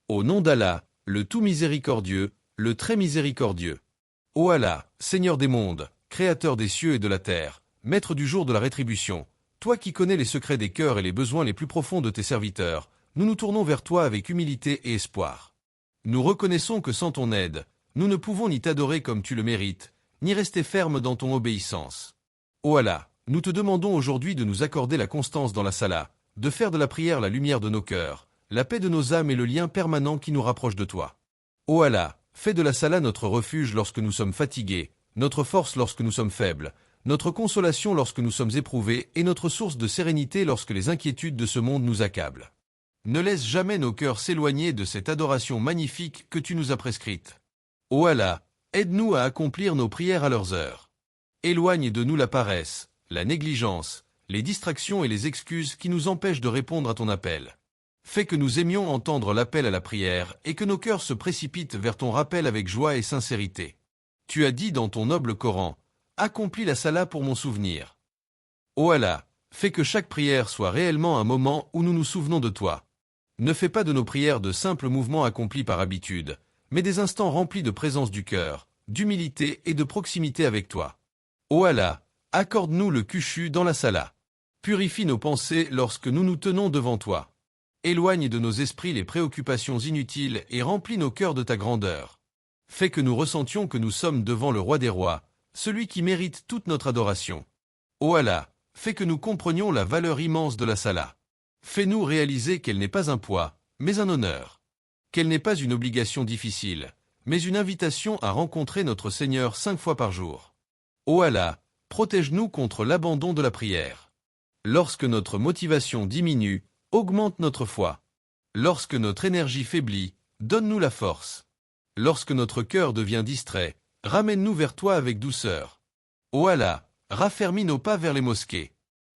Au nom d'Allah, le tout miséricordieux, le très miséricordieux. Ô Allah, Seigneur des mondes, Créateur des cieux et de la terre, Maître du jour de la rétribution, toi qui connais les secrets des cœurs et les besoins les plus profonds de tes serviteurs, nous nous tournons vers toi avec humilité et espoir. Nous reconnaissons que sans ton aide, nous ne pouvons ni t'adorer comme tu le mérites, ni rester fermes dans ton obéissance. Ô Allah, nous te demandons aujourd'hui de nous accorder la constance dans la salat, de faire de la prière la lumière de nos cœurs, la paix de nos âmes et le lien permanent qui nous rapproche de toi. Ô Allah, fais de la salat notre refuge lorsque nous sommes fatigués, notre force lorsque nous sommes faibles, notre consolation lorsque nous sommes éprouvés et notre source de sérénité lorsque les inquiétudes de ce monde nous accablent. Ne laisse jamais nos cœurs s'éloigner de cette adoration magnifique que tu nous as prescrite. Ô Allah, aide-nous à accomplir nos prières à leurs heures. Éloigne de nous la paresse, la négligence, les distractions et les excuses qui nous empêchent de répondre à ton appel. Fais que nous aimions entendre l'appel à la prière et que nos cœurs se précipitent vers ton rappel avec joie et sincérité. Tu as dit dans ton noble Coran, « Accomplis la salat pour mon souvenir ». Ô Allah, fais que chaque prière soit réellement un moment où nous nous souvenons de toi. Ne fais pas de nos prières de simples mouvements accomplis par habitude, mais des instants remplis de présence du cœur, d'humilité et de proximité avec toi. Ô Allah, accorde-nous le khushu dans la salat. Purifie nos pensées lorsque nous nous tenons devant toi. Éloigne de nos esprits les préoccupations inutiles et remplis nos cœurs de ta grandeur. Fais que nous ressentions que nous sommes devant le roi des rois, celui qui mérite toute notre adoration. Ô Allah, fais que nous comprenions la valeur immense de la salat. Fais-nous réaliser qu'elle n'est pas un poids, mais un honneur. Qu'elle n'est pas une obligation difficile, mais une invitation à rencontrer notre Seigneur 5 fois par jour. Ô Allah, protège-nous contre l'abandon de la prière. Lorsque notre motivation diminue, augmente notre foi. Lorsque notre énergie faiblit, donne-nous la force. Lorsque notre cœur devient distrait, ramène-nous vers toi avec douceur. Ô Allah, raffermis nos pas vers les mosquées.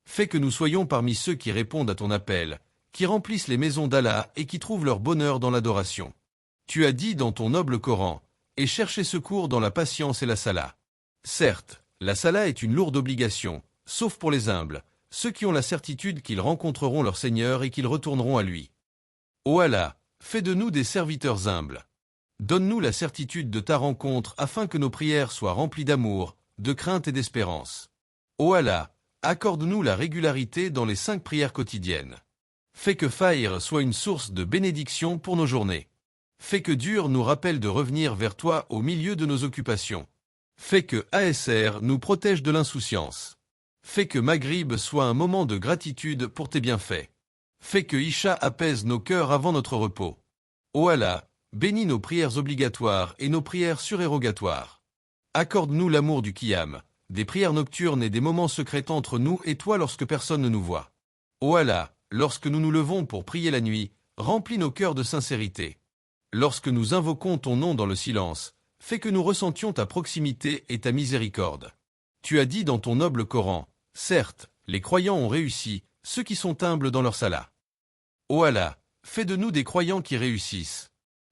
Fais que nous soyons parmi ceux qui répondent à ton appel, qui remplissent les maisons d'Allah et qui trouvent leur bonheur dans l'adoration. Tu as dit dans ton noble Coran, « Et cherchez secours dans la patience et la salat ». Certes, la salat est une lourde obligation, sauf pour les humbles, ceux qui ont la certitude qu'ils rencontreront leur Seigneur et qu'ils retourneront à lui. Ô Allah, fais de nous des serviteurs humbles. Donne-nous la certitude de ta rencontre afin que nos prières soient remplies d'amour, de crainte et d'espérance. Ô Allah, accorde-nous la régularité dans les 5 prières quotidiennes. Fais que Fajr soit une source de bénédiction pour nos journées. Fais que Dur nous rappelle de revenir vers toi au milieu de nos occupations. Fais que ASR nous protège de l'insouciance. Fais que Maghrib soit un moment de gratitude pour tes bienfaits. Fais que Isha apaise nos cœurs avant notre repos. Ô Allah, bénis nos prières obligatoires et nos prières surérogatoires. Accorde-nous l'amour du Qiyam, des prières nocturnes et des moments secrets entre nous et toi lorsque personne ne nous voit. Ô Allah, lorsque nous nous levons pour prier la nuit, remplis nos cœurs de sincérité. Lorsque nous invoquons ton nom dans le silence, fais que nous ressentions ta proximité et ta miséricorde. Tu as dit dans ton noble Coran, « Certes, les croyants ont réussi, ceux qui sont humbles dans leur salat. » Ô Allah, fais de nous des croyants qui réussissent.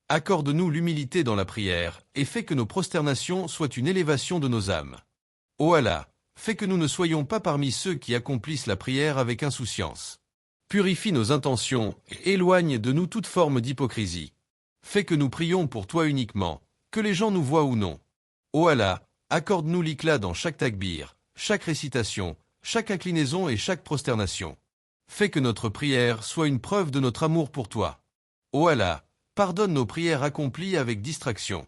Accorde-nous l'humilité dans la prière et fais que nos prosternations soient une élévation de nos âmes. Ô Allah, fais que nous ne soyons pas parmi ceux qui accomplissent la prière avec insouciance. Purifie nos intentions et éloigne de nous toute forme d'hypocrisie. Fais que nous prions pour toi uniquement, que les gens nous voient ou non. Ô Allah, accorde-nous l'éclat dans chaque takbir, chaque récitation, chaque inclinaison et chaque prosternation. Fais que notre prière soit une preuve de notre amour pour toi. Ô Allah, pardonne nos prières accomplies avec distraction.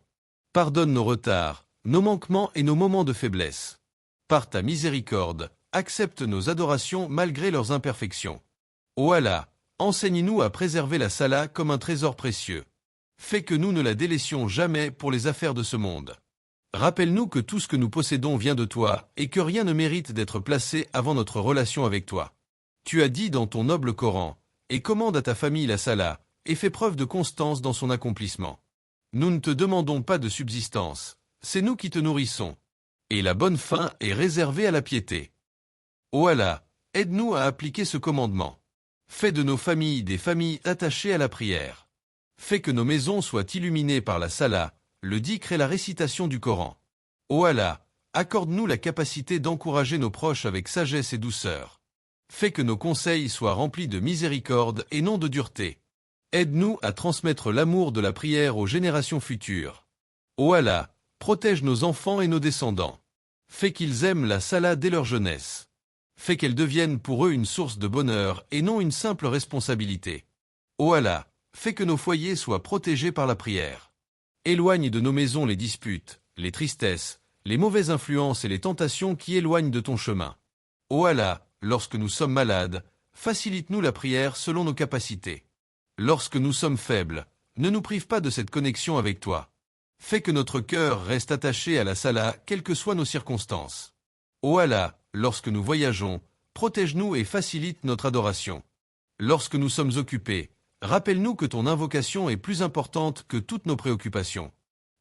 Pardonne nos retards, nos manquements et nos moments de faiblesse. Par ta miséricorde, accepte nos adorations malgré leurs imperfections. Ô Allah, enseigne-nous à préserver la salat comme un trésor précieux. Fais que nous ne la délaissions jamais pour les affaires de ce monde. Rappelle-nous que tout ce que nous possédons vient de toi et que rien ne mérite d'être placé avant notre relation avec toi. Tu as dit dans ton noble Coran, « Et commande à ta famille la salat, et fais preuve de constance dans son accomplissement. » Nous ne te demandons pas de subsistance, c'est nous qui te nourrissons. Et la bonne fin est réservée à la piété. Ô Allah, aide-nous à appliquer ce commandement. Fais de nos familles des familles attachées à la prière. Fais que nos maisons soient illuminées par la salat, le dhikr et la récitation du Coran. Ô Allah, accorde-nous la capacité d'encourager nos proches avec sagesse et douceur. Fais que nos conseils soient remplis de miséricorde et non de dureté. Aide-nous à transmettre l'amour de la prière aux générations futures. Ô Allah, protège nos enfants et nos descendants. Fais qu'ils aiment la salat dès leur jeunesse. Fais qu'elle devienne pour eux une source de bonheur et non une simple responsabilité. Ô Allah, fais que nos foyers soient protégés par la prière. Éloigne de nos maisons les disputes, les tristesses, les mauvaises influences et les tentations qui éloignent de ton chemin. Ô Allah, lorsque nous sommes malades, facilite-nous la prière selon nos capacités. Lorsque nous sommes faibles, ne nous prive pas de cette connexion avec toi. Fais que notre cœur reste attaché à la salat, quelles que soient nos circonstances. Ô Allah, lorsque nous voyageons, protège-nous et facilite notre adoration. Lorsque nous sommes occupés, rappelle-nous que ton invocation est plus importante que toutes nos préoccupations.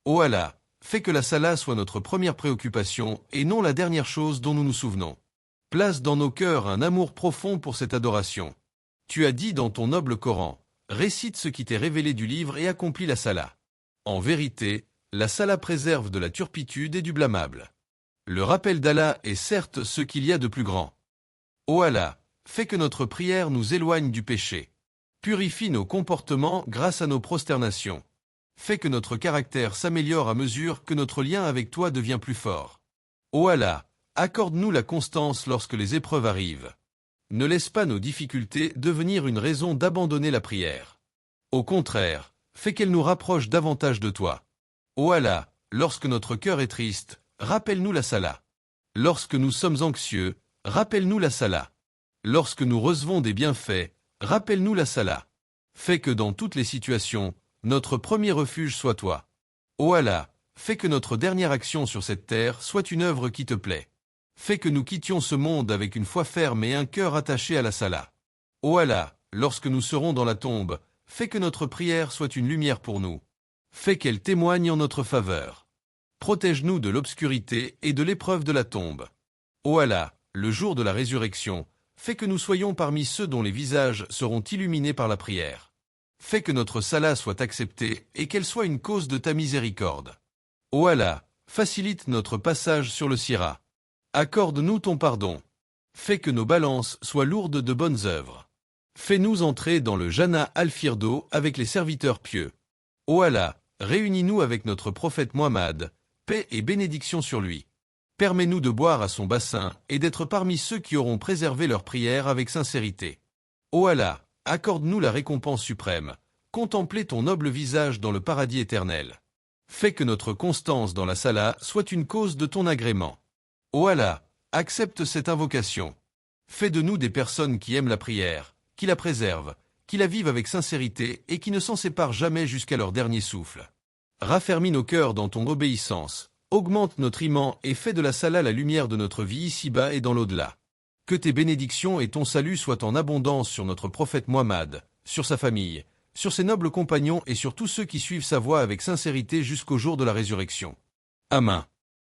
Ô Allah, fais que la salat soit notre première préoccupation et non la dernière chose dont nous nous souvenons. Place dans nos cœurs un amour profond pour cette adoration. Tu as dit dans ton noble Coran, récite ce qui t'est révélé du livre et accomplis la salat. En vérité, la salat préserve de la turpitude et du blâmable. Le rappel d'Allah est certes ce qu'il y a de plus grand. Ô Allah, fais que notre prière nous éloigne du péché. Purifie nos comportements grâce à nos prosternations. Fais que notre caractère s'améliore à mesure que notre lien avec toi devient plus fort. Ô Allah, accorde-nous la constance lorsque les épreuves arrivent. Ne laisse pas nos difficultés devenir une raison d'abandonner la prière. Au contraire, fais qu'elle nous rapproche davantage de toi. Ô Allah, lorsque notre cœur est triste, rappelle-nous la salat. Lorsque nous sommes anxieux, rappelle-nous la salat. Lorsque nous recevons des bienfaits, rappelle-nous la salat. Fais que dans toutes les situations, notre premier refuge soit toi. Ô Allah, fais que notre dernière action sur cette terre soit une œuvre qui te plaît. Fais que nous quittions ce monde avec une foi ferme et un cœur attaché à la salat. Ô Allah, lorsque nous serons dans la tombe, fais que notre prière soit une lumière pour nous. Fais qu'elle témoigne en notre faveur. Protège-nous de l'obscurité et de l'épreuve de la tombe. Ô Allah, le jour de la résurrection, fais que nous soyons parmi ceux dont les visages seront illuminés par la prière. Fais que notre salat soit acceptée et qu'elle soit une cause de ta miséricorde. Ô Allah, facilite notre passage sur le sirat. Accorde-nous ton pardon. Fais que nos balances soient lourdes de bonnes œuvres. Fais-nous entrer dans le Jannah al-Firdo avec les serviteurs pieux. Ô Allah, réunis-nous avec notre prophète Muhammad, paix et bénédiction sur lui. Permets-nous de boire à son bassin et d'être parmi ceux qui auront préservé leur prière avec sincérité. Ô Allah, accorde-nous la récompense suprême, contempler ton noble visage dans le paradis éternel. Fais que notre constance dans la salat soit une cause de ton agrément. Ô Allah, accepte cette invocation. Fais de nous des personnes qui aiment la prière, qui la préservent, qui la vivent avec sincérité et qui ne s'en séparent jamais jusqu'à leur dernier souffle. Raffermis nos cœurs dans ton obéissance, augmente notre iman et fais de la salat la lumière de notre vie ici-bas et dans l'au-delà. Que tes bénédictions et ton salut soient en abondance sur notre prophète Muhammad, sur sa famille, sur ses nobles compagnons et sur tous ceux qui suivent sa voie avec sincérité jusqu'au jour de la résurrection. Amen.